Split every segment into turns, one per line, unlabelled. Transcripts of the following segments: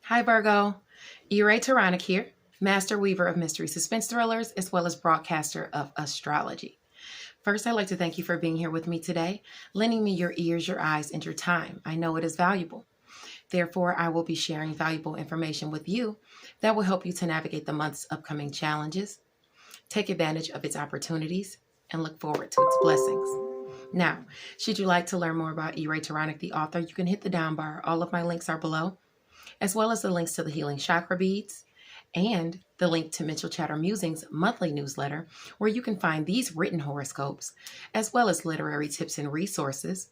Hi Virgo, Enchantress here, master weaver of mystery suspense thrillers, as well as broadcaster of astrology. First, I'd like to thank you for being here with me today, lending me your ears, your eyes, and your time. I know it is valuable. Therefore, I will be sharing valuable information with you that will help you to navigate the month's upcoming challenges, take advantage of its opportunities, and look forward to its blessings. Now, should you like to learn more about Enchantress, the author, you can hit the down bar. All of my links are below, as well as the links to the healing chakra beads and the link to Mental Chatter Musings monthly newsletter, where you can find these written horoscopes, as well as literary tips and resources.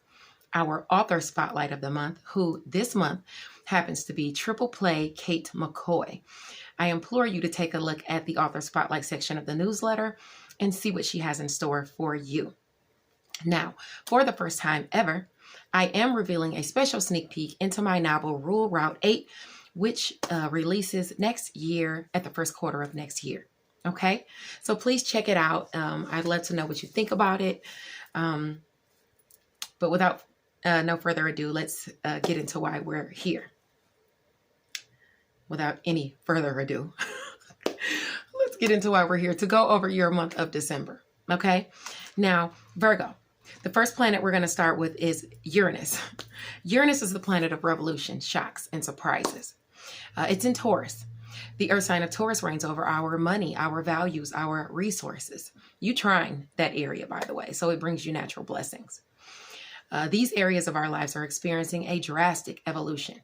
Our author spotlight of the month, who this month happens to be Triple Play Kate McCoy. I implore you to take a look at the author spotlight section of the newsletter and see what she has in store for you. Now, for the first time ever, I am revealing a special sneak peek into my novel Rule Route 8, which releases next year at the first quarter of next year. Okay, so please check it out. I'd love to know what you think about it. But without no further ado, let's get into why we're here. Without any further ado, let's get into why we're here to go over your month of December. Okay, now Virgo. The first planet we're going to start with is Uranus. Uranus is the planet of revolution, shocks, and surprises. It's in Taurus. The earth sign of Taurus reigns over our money, our values, our resources. You trine that area, by the way, so it brings you natural blessings. These areas of our lives are experiencing a drastic evolution.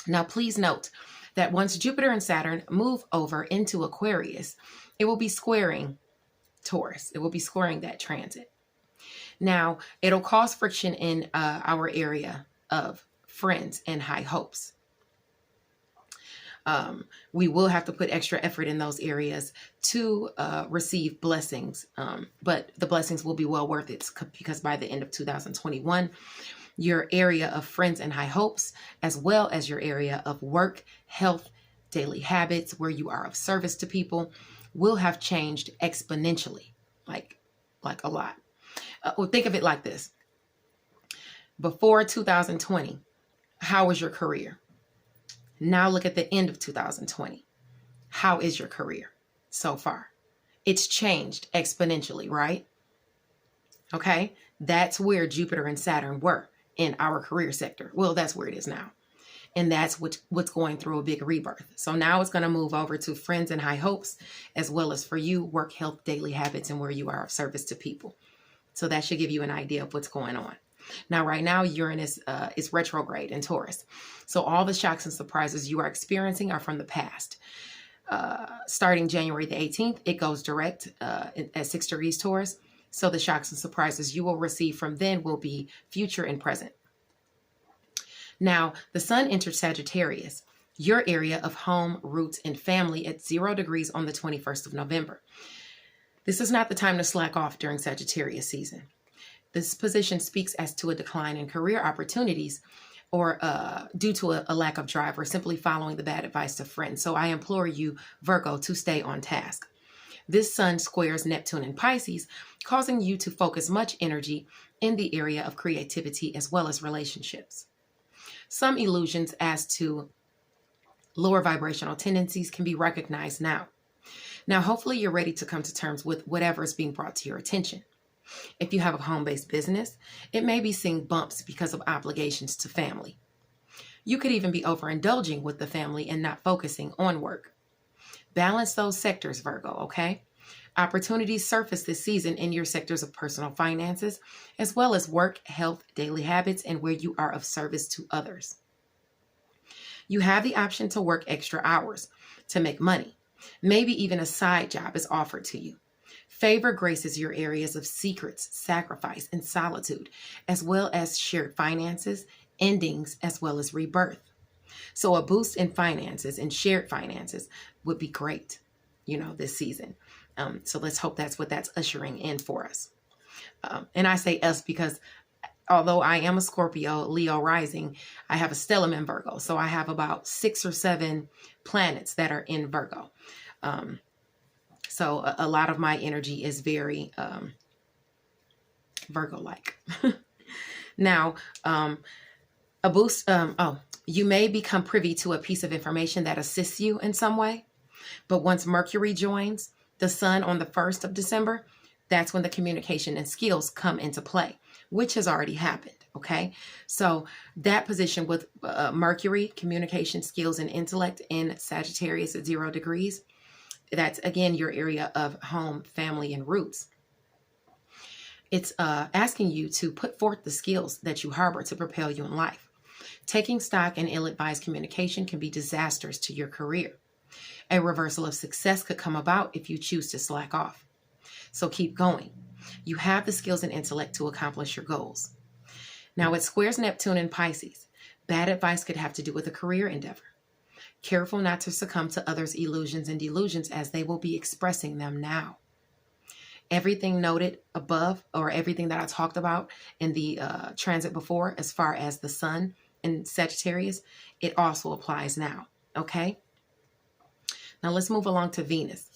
Now, please note that once Jupiter and Saturn move over into Aquarius, it will be squaring Taurus. It will be squaring that transit. Now, it'll cause friction in our area of friends and high hopes. We will have to put extra effort in those areas to receive blessings, but the blessings will be well worth it, because by the end of 2021, your area of friends and high hopes, as well as your area of work, health, daily habits, where you are of service to people, will have changed exponentially, like a lot. Well, think of it like this. Before 2020, how was your career? Now look at the end of 2020. How is your career so far? It's changed exponentially, right? Okay, that's where Jupiter and Saturn were in our career sector. Well, that's where it is now. And that's what's going through a big rebirth. So now it's going to move over to friends and high hopes, as well as for you, work, health, daily habits, and where you are of service to people. So that should give you an idea of what's going on. Now, right now, Uranus is retrograde in Taurus. So all the shocks and surprises you are experiencing are from the past. Starting January the 18th, it goes direct at 6 degrees Taurus. So the shocks and surprises you will receive from then will be future and present. Now, the sun enters Sagittarius, your area of home, roots, and family, at 0 degrees on the 21st of November. This is not the time to slack off during Sagittarius season. This position speaks as to a decline in career opportunities, or due to a lack of drive, or simply following the bad advice of friends. So I implore you, Virgo, to stay on task. This sun squares Neptune and Pisces, causing you to focus much energy in the area of creativity as well as relationships. Some illusions as to lower vibrational tendencies can be recognized now. Now, hopefully you're ready to come to terms with whatever is being brought to your attention. If you have a home-based business, it may be seeing bumps because of obligations to family. You could even be overindulging with the family and not focusing on work. Balance those sectors, Virgo, okay? Opportunities surface this season in your sectors of personal finances, as well as work, health, daily habits, and where you are of service to others. You have the option to work extra hours to make money. Maybe even a side job is offered to you. Favor graces your areas of secrets, sacrifice, and solitude, as well as shared finances, endings, as well as rebirth. So a boost in finances and shared finances would be great, this season. So let's hope that's what that's ushering in for us. And I say us because although I am a Scorpio, Leo rising, I have a stellium in Virgo. So I have about 6 or 7 planets that are in Virgo. So a lot of my energy is very Virgo-like. Now, a boost. You may become privy to a piece of information that assists you in some way, but once Mercury joins the sun on the 1st of December, that's when the communication and skills come into play, which has already happened. Okay, so that position with Mercury, communication skills and intellect in Sagittarius at 0 degrees, that's again your area of home, family, and roots. It's asking you to put forth the skills that you harbor to propel you in life. Taking stock in ill-advised communication can be disastrous to your career. A reversal of success could come about if you choose to slack off. So keep going. You have the skills and intellect to accomplish your goals. Now it squares Neptune in Pisces. Bad advice could have to do with a career endeavor. Careful not to succumb to others' illusions and delusions, as they will be expressing them now. Everything noted above, or everything that I talked about in the transit before, as far as the sun in Sagittarius, it also applies now. Okay? Now let's move along to Venus.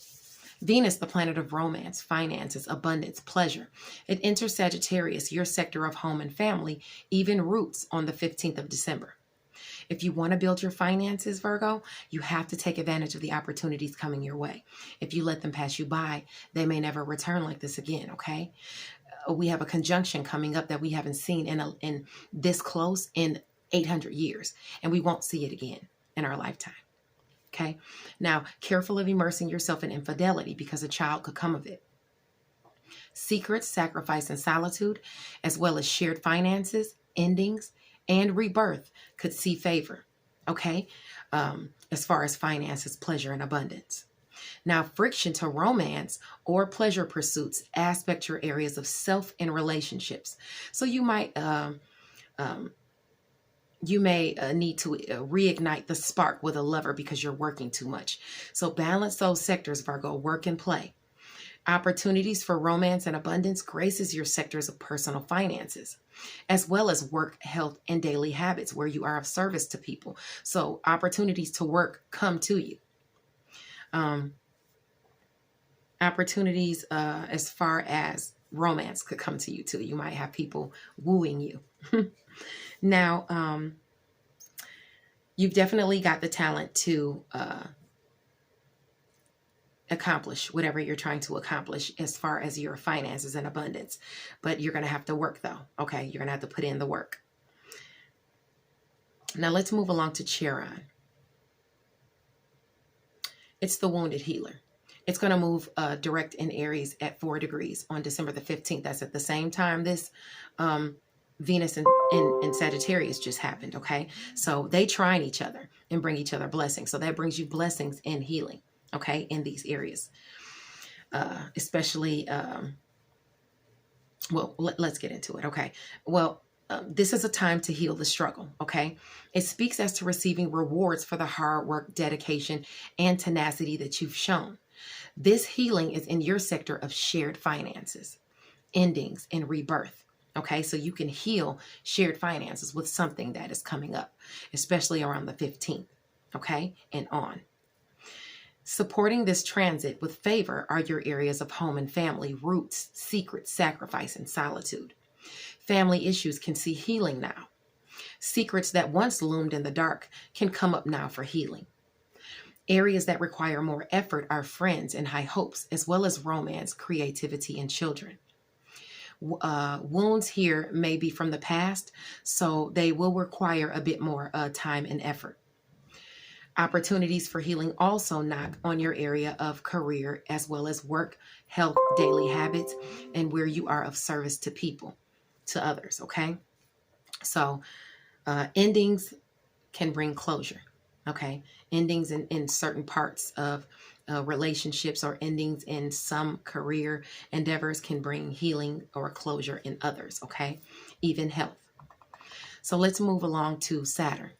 Venus, the planet of romance, finances, abundance, pleasure. It enters Sagittarius, your sector of home and family, even roots on the 15th of December. If you want to build your finances, Virgo, you have to take advantage of the opportunities coming your way. If you let them pass you by, they may never return like this again, okay? We have a conjunction coming up that we haven't seen in this close in 800 years, and we won't see it again in our lifetime. Okay. Now, careful of immersing yourself in infidelity, because a child could come of it. Secrets, sacrifice, and solitude, as well as shared finances, endings, and rebirth could see favor. Okay. As far as finances, pleasure, and abundance. Now, friction to romance or pleasure pursuits aspect your areas of self and relationships. So you might, you may need to reignite the spark with a lover because you're working too much. So balance those sectors, Virgo, work and play. Opportunities for romance and abundance graces your sectors of personal finances, as well as work, health, and daily habits where you are of service to people. So opportunities to work come to you. Opportunities as far as romance could come to you too. You might have people wooing you. Now, you've definitely got the talent to accomplish whatever you're trying to accomplish as far as your finances and abundance. But you're going to have to work, though. Okay, you're going to have to put in the work. Now, let's move along to Chiron. It's the wounded healer. It's going to move direct in Aries at 4 degrees on December the 15th. That's at the same time this Venus in Sagittarius just happened, okay? So they trine each other and bring each other blessings. So that brings you blessings and healing, okay, in these areas. Especially, well, let's get into it, okay? Well, this is a time to heal the struggle, okay? It speaks as to receiving rewards for the hard work, dedication, and tenacity that you've shown. This healing is in your sector of shared finances, endings, and rebirth. Okay, so you can heal shared finances with something that is coming up, especially around the 15th, okay, and on. Supporting this transit with favor are your areas of home and family, roots, secrets, sacrifice, and solitude. Family issues can see healing now. Secrets that once loomed in the dark can come up now for healing. Areas that require more effort are friends and high hopes, as well as romance, creativity, and children. Wounds here may be from the past, so they will require a bit more time and effort. Opportunities for healing also knock on your area of career, as well as work, health, daily habits, and where you are of service to people, to others, okay? So endings can bring closure, okay? Endings in certain parts of relationships or endings in some career endeavors can bring healing or closure in others, okay? Even health. So let's move along to Saturn.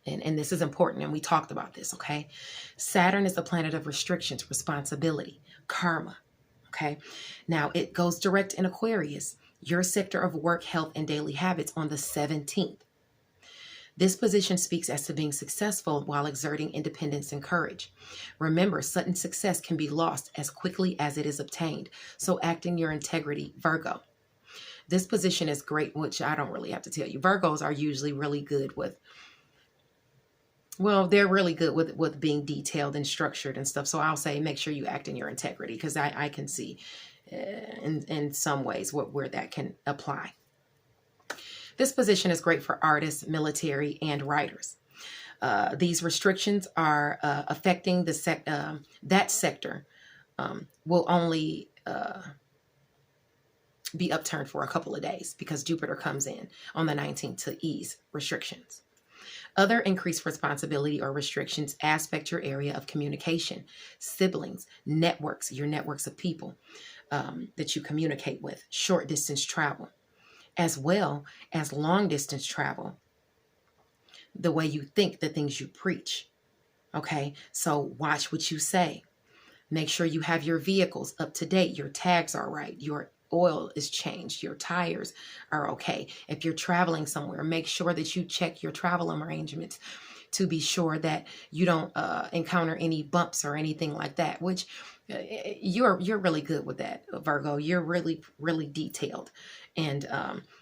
And this is important, and we talked about this, okay? Saturn is the planet of restrictions, responsibility, karma, okay? Now, it goes direct in Aquarius, your sector of work, health, and daily habits on the 17th. This position speaks as to being successful while exerting independence and courage. Remember, sudden success can be lost as quickly as it is obtained, so act in your integrity, Virgo. This position is great, which I don't really have to tell you. Virgos are usually really good with Well, they're really good with being detailed and structured and stuff. So I'll say make sure you act in your integrity, because I can see in some ways where that can apply. This position is great for artists, military, and writers. These restrictions are affecting that sector will only be upturned for a couple of days, because Jupiter comes in on the 19th to ease restrictions. Other increased responsibility or restrictions aspect your area of communication, siblings, networks, your networks of people that you communicate with, short distance travel, as well as long distance travel, the way you think, the things you preach. Okay, so watch what you say. Make sure you have your vehicles up to date, your tags are right, your oil is changed, your tires are okay. If you're traveling somewhere, make sure that you check your travel arrangements to be sure that you don't encounter any bumps or anything like that, which you're really good with that, Virgo. You're really, really detailed, and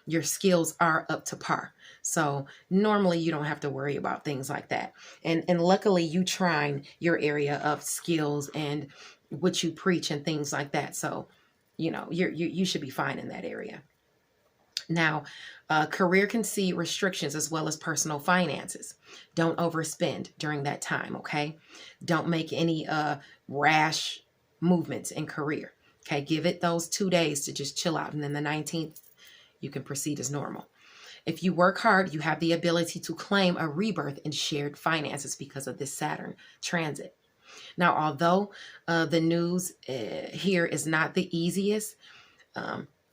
your skills are up to par. So normally you don't have to worry about things like that. And luckily you trine your area of skills and what you preach and things like that. So, you know, you should be fine in that area. Now, career can see restrictions as well as personal finances. Don't overspend during that time, okay? Don't make any rash movements in career, okay? Give it those 2 days to just chill out, and then the 19th, you can proceed as normal. If you work hard, you have the ability to claim a rebirth in shared finances because of this Saturn transit. Now, although the news here is not the easiest,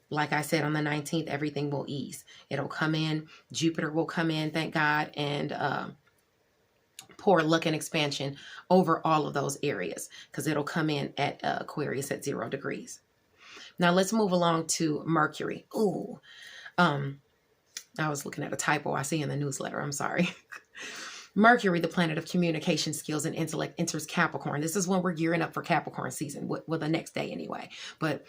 like I said, on the 19th, everything will ease. It'll come in. Jupiter will come in, thank God, and pour luck and expansion over all of those areas, because it'll come in at Aquarius at 0 degrees. Now, let's move along to Mercury. Ooh, I was looking at a typo I see in the newsletter. I'm sorry. Mercury, the planet of communication skills and intellect, enters Capricorn. This is when we're gearing up for Capricorn season, well, the next day anyway. But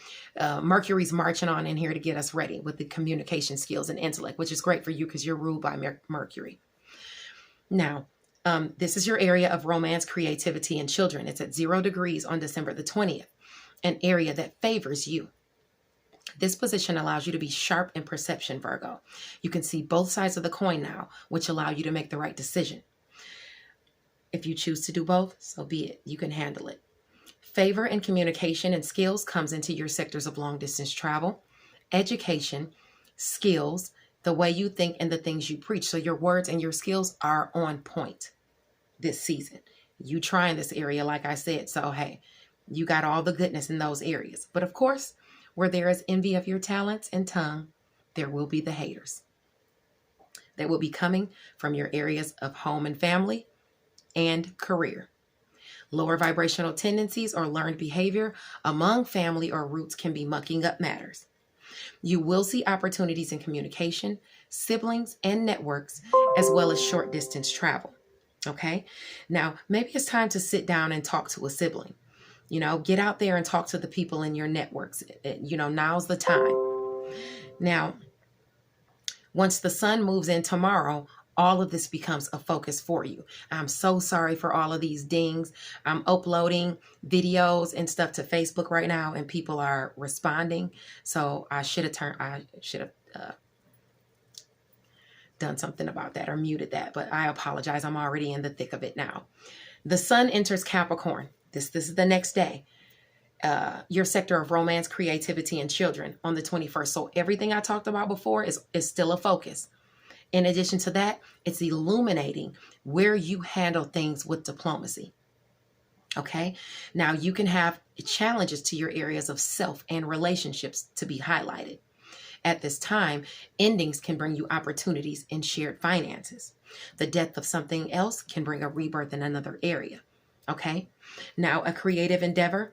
Mercury's marching on in here to get us ready with the communication skills and intellect, which is great for you because you're ruled by Mercury. Now, this is your area of romance, creativity, and children. It's at 0 degrees on December the 20th, an area that favors you. This position allows you to be sharp in perception, Virgo. You can see both sides of the coin now, which allow you to make the right decision. If you choose to do both, so be it. You can handle it. Favor in communication and skills comes into your sectors of long distance travel, education, skills, the way you think, and the things you preach. So your words and your skills are on point this season. You try in this area, like I said. So, hey, you got all the goodness in those areas. But of course, where there is envy of your talents and tongue, there will be the haters. That will be coming from your areas of home and family and career. Lower vibrational tendencies or learned behavior among family or roots can be mucking up matters. You will see opportunities in communication, siblings, and networks, as well as short distance travel. Okay? Now, maybe it's time to sit down and talk to a sibling. You know, get out there and talk to the people in your networks. You know, now's the time. Now, once the sun moves in tomorrow, all of this becomes a focus for you. I'm so sorry for all of these dings. I'm uploading videos and stuff to Facebook right now, and people are responding. So I should have done something about that or muted that, but I apologize. I'm already in the thick of it now. The sun enters Capricorn. This is the next day. Your sector of romance, creativity, and children on the 21st. So everything I talked about before is still a focus. In addition to that, it's illuminating where you handle things with diplomacy. Okay? Now, you can have challenges to your areas of self and relationships to be highlighted. At this time, endings can bring you opportunities in shared finances. The death of something else can bring a rebirth in another area. Okay? Now, a creative endeavor,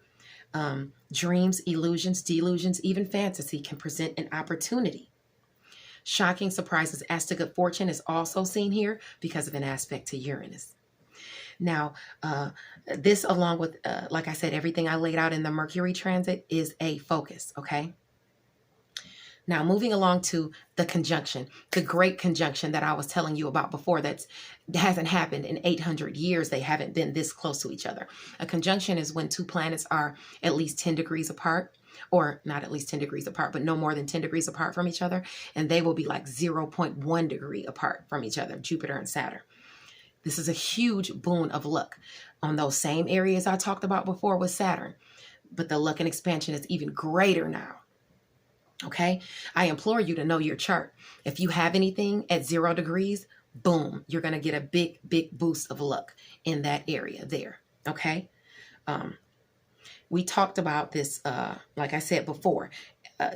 dreams, illusions, delusions, even fantasy can present an opportunity. Shocking surprises as to good fortune is also seen here because of an aspect to Uranus. Now, this along with, like I said, everything I laid out in the Mercury transit is a focus, okay? Now, moving along to the conjunction, the great conjunction that I was telling you about before that hasn't happened in 800 years. They haven't been this close to each other. A conjunction is when two planets are at least 10 degrees apart, or not at least 10 degrees apart, but no more than 10 degrees apart from each other. And they will be like 0.1 degree apart from each other, Jupiter and Saturn. This is a huge boon of luck on those same areas I talked about before with Saturn. But the luck and expansion is even greater now. Okay, I implore you to know your chart. If you have anything at 0 degrees, boom, you're going to get a big, big boost of luck in that area there. Okay. We talked about this, like I said before,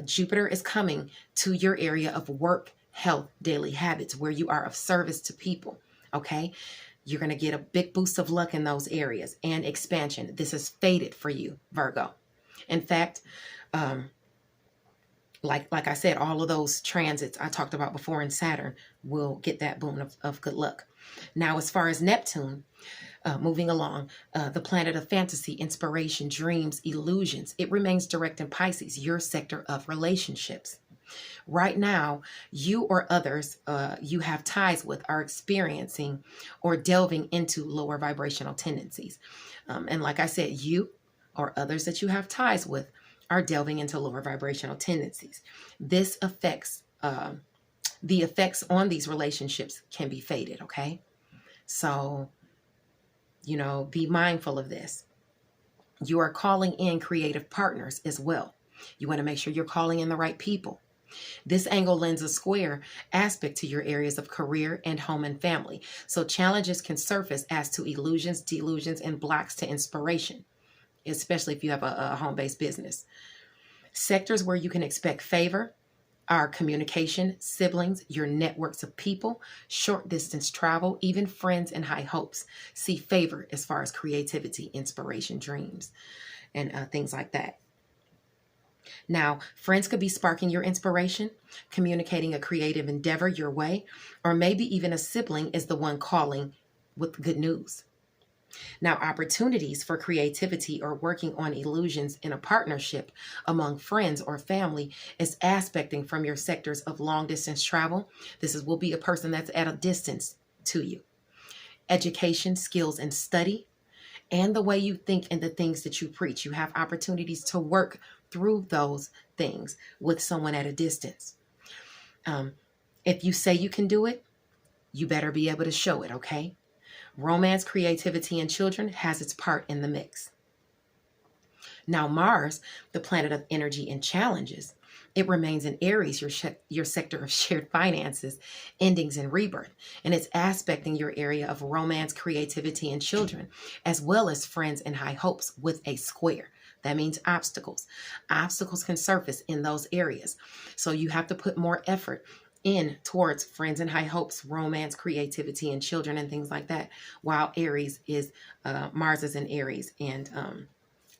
Jupiter is coming to your area of work, health, daily habits, where you are of service to people. Okay. You're going to get a big boost of luck in those areas and expansion. This is fated for you, Virgo. In fact, like I said, all of those transits I talked about before in Saturn will get that boon of good luck. Now, as far as Neptune, moving along, the planet of fantasy, inspiration, dreams, illusions, it remains direct in Pisces, your sector of relationships. Right now, you or others you have ties with are experiencing or delving into lower vibrational tendencies. And like I said, you or others that you have ties with are delving into lower vibrational tendencies. This affects, the effects on these relationships can be fated, okay? So, be mindful of this. You are calling in creative partners as well. You want to make sure you're calling in the right people. This angle lends a square aspect to your areas of career and home and family. So challenges can surface as to illusions, delusions, and blocks to inspiration, especially if you have a home-based business. Sectors where you can expect favor are communication, siblings, your networks of people, short distance travel, even friends and high hopes. See favor as far as creativity, inspiration, dreams, and things like that. Now, friends could be sparking your inspiration, communicating a creative endeavor your way, or maybe even a sibling is the one calling with good news. Now, opportunities for creativity or working on illusions in a partnership among friends or family is aspecting from your sectors of long distance travel. Will be a person that's at a distance to you. Education, skills, and study, and the way you think and the things that you preach. You have opportunities to work through those things with someone at a distance. If you say you can do it, you better be able to show it, okay? Romance, creativity, and children has its part in the mix. Now, Mars, the planet of energy and challenges, it remains in Aries, your sector of shared finances, endings, and rebirth. And it's aspecting your area of romance, creativity, and children, as well as friends and high hopes with a square. That means obstacles. Obstacles can surface in those areas. So you have to put more effort in towards friends and high hopes, romance, creativity, and children, and things like that. While Mars is in Aries and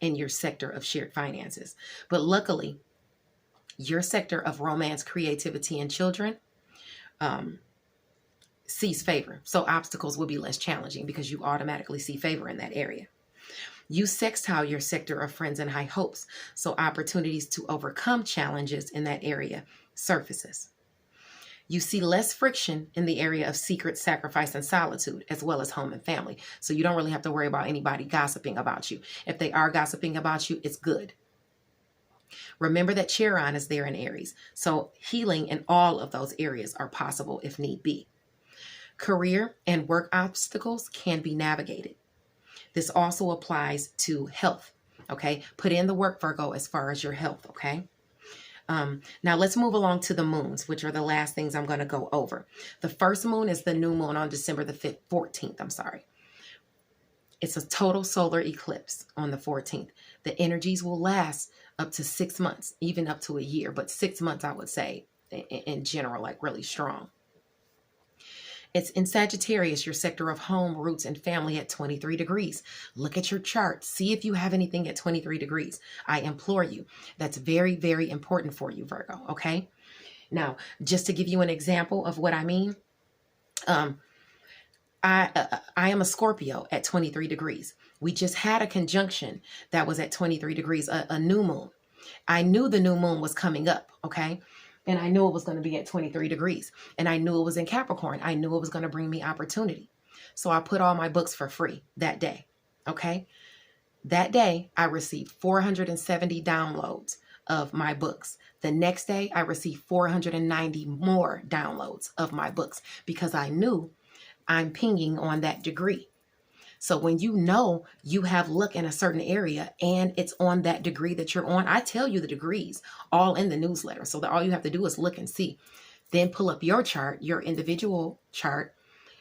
in your sector of shared finances. But luckily, your sector of romance, creativity, and children sees favor. So obstacles will be less challenging because you automatically see favor in that area. You sextile your sector of friends and high hopes. So opportunities to overcome challenges in that area surfaces. You see less friction in the area of secret, sacrifice, and solitude, as well as home and family. So you don't really have to worry about anybody gossiping about you. If they are gossiping about you, it's good. Remember that Chiron is there in Aries. So healing in all of those areas are possible if need be. Career and work obstacles can be navigated. This also applies to health. Okay. Put in the work, Virgo, as far as your health. Okay. Now let's move along to the moons, which are the last things I'm going to go over. The first moon is the new moon on December the 14th. It's a total solar eclipse on the 14th. The energies will last up to 6 months, even up to a year, but 6 months, I would say, in general, like really strong. It's in Sagittarius, your sector of home, roots, and family at 23 degrees. Look at your chart. See if you have anything at 23 degrees. I implore you. That's very, very important for you, Virgo, okay? Now, just to give you an example of what I mean, I am a Scorpio at 23 degrees. We just had a conjunction that was at 23 degrees, a new moon. I knew the new moon was coming up, okay? And I knew it was going to be at 23 degrees. And I knew it was in Capricorn. I knew it was going to bring me opportunity. So I put all my books for free that day. Okay. That day, I received 470 downloads of my books. The next day, I received 490 more downloads of my books because I knew I'm pinging on that degree. So when you know you have luck in a certain area and it's on that degree that you're on, I tell you the degrees all in the newsletter. So that all you have to do is look and see. Then pull up your chart, your individual chart,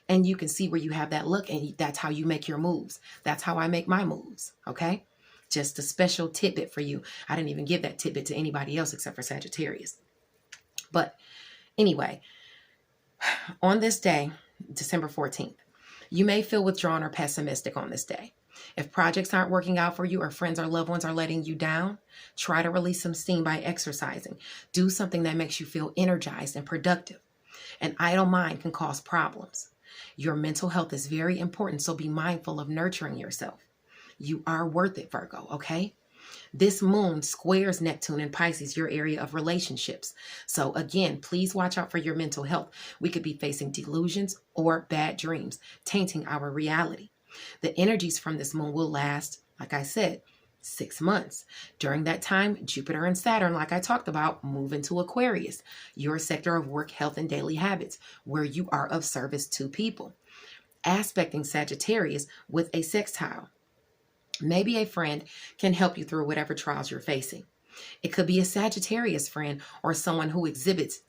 and you can see where you have that luck, and that's how you make your moves. That's how I make my moves. Okay. Just a special tidbit for you. I didn't even give that tidbit to anybody else except for Sagittarius. But anyway, on this day, December 14th, you may feel withdrawn or pessimistic on this day. If projects aren't working out for you or friends or loved ones are letting you down, try to release some steam by exercising. Do something that makes you feel energized and productive. An idle mind can cause problems. Your mental health is very important, so be mindful of nurturing yourself. You are worth it, Virgo, okay? This moon squares Neptune in Pisces, your area of relationships. So again, please watch out for your mental health. We could be facing delusions or bad dreams, tainting our reality. The energies from this moon will last, like I said, 6 months. During that time, Jupiter and Saturn, like I talked about, move into Aquarius, your sector of work, health, and daily habits, where you are of service to people. Aspecting Sagittarius with a sextile. Maybe a friend can help you through whatever trials you're facing. It could be a Sagittarius friend or someone who exhibits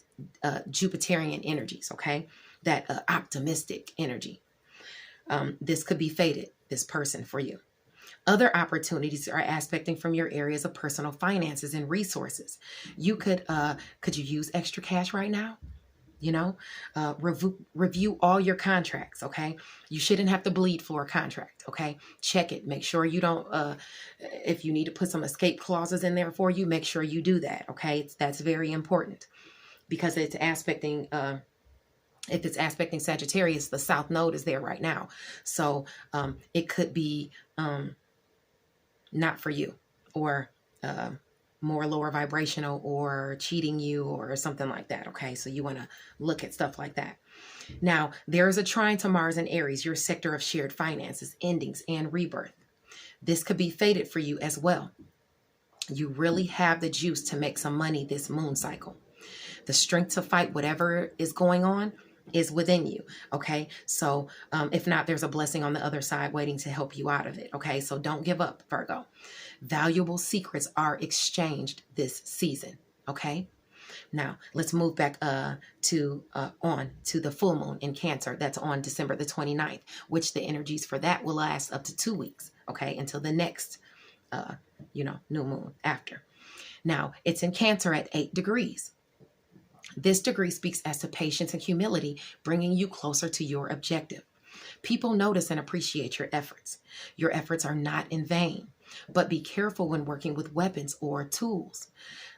Jupiterian energies, okay? That optimistic energy. This could be fated, this person for you. Other opportunities are aspecting from your areas of personal finances and resources. You could you use extra cash right now? You know, review all your contracts. Okay. You shouldn't have to bleed for a contract. Okay. Check it. Make sure you don't, if you need to put some escape clauses in there for you, make sure you do that. Okay. That's very important because it's aspecting, if it's aspecting Sagittarius, the South Node is there right now. So, it could be, not for you, or, more lower vibrational, or cheating you, or something like that. Okay. So you want to look at stuff like that. Now, there is a trine to Mars in Aries, your sector of shared finances, endings, and rebirth. This could be fated for you as well. You really have the juice to make some money this moon cycle. The strength to fight whatever is going on is within you. Okay. So, if not, there's a blessing on the other side waiting to help you out of it. Okay. So don't give up, Virgo. Valuable secrets are exchanged this season. Okay. Now let's move back on to the full moon in Cancer. That's on December the 29th, which the energies for that will last up to 2 weeks. Okay. Until the next, new moon after. Now it's in Cancer at 8 degrees. This degree speaks as to patience and humility, bringing you closer to your objective. People notice and appreciate your efforts. Your efforts are not in vain, but be careful when working with weapons or tools.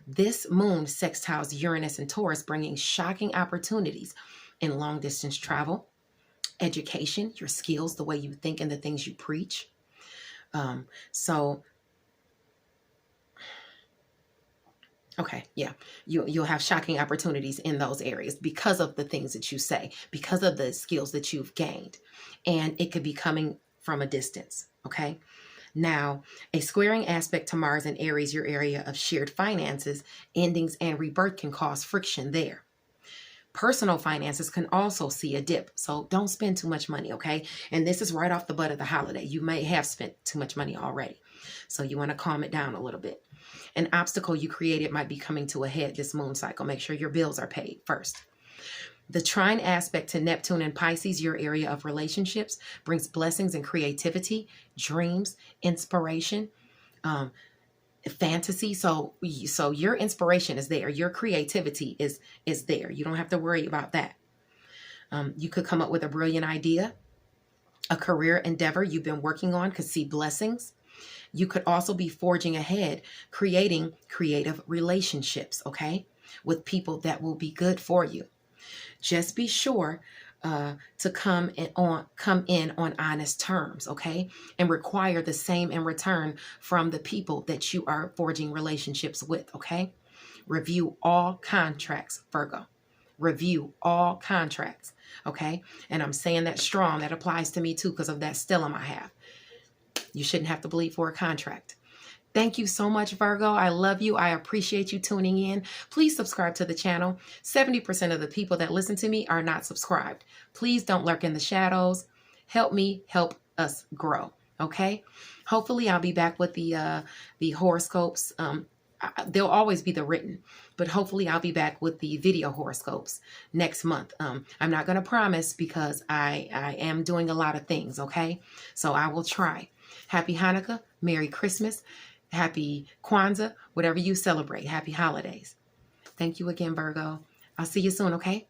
This moon sextiles Uranus and Taurus, bringing shocking opportunities in long distance travel, education, your skills, the way you think and the things you preach. Okay, yeah, you'll have shocking opportunities in those areas because of the things that you say, because of the skills that you've gained, and it could be coming from a distance. Okay. Now, a squaring aspect to Mars in Aries, your area of shared finances, endings, and rebirth, can cause friction there. Personal finances can also see a dip, so don't spend too much money, okay? And this is right off the butt of the holiday. You may have spent too much money already, so you want to calm it down a little bit. An obstacle you created might be coming to a head this moon cycle. Make sure your bills are paid first. The trine aspect to Neptune and Pisces, your area of relationships, brings blessings and creativity, dreams, inspiration, fantasy. So your inspiration is there. Your creativity is there. You don't have to worry about that. You could come up with a brilliant idea. A career endeavor you've been working on could see blessings. You could also be forging ahead, creating creative relationships, okay, with people that will be good for you. Just be sure to come in on honest terms, okay, and require the same in return from the people that you are forging relationships with, okay. Review all contracts, Virgo. Review all contracts. Okay. And I'm saying that strong. That applies to me too because of that stellium I have. You shouldn't have to bleed for a contract. Thank you so much, Virgo. I love you. I appreciate you tuning in. Please subscribe to the channel. 70% of the people that listen to me are not subscribed. Please don't lurk in the shadows. Help me help us grow. Okay. Hopefully I'll be back with the horoscopes. They'll always be the written, but hopefully I'll be back with the video horoscopes next month. I'm not going to promise because I am doing a lot of things. Okay. So I will try. Happy Hanukkah. Merry Christmas. Happy Kwanzaa. Whatever you celebrate. Happy holidays. Thank you again, Virgo. I'll see you soon. Okay.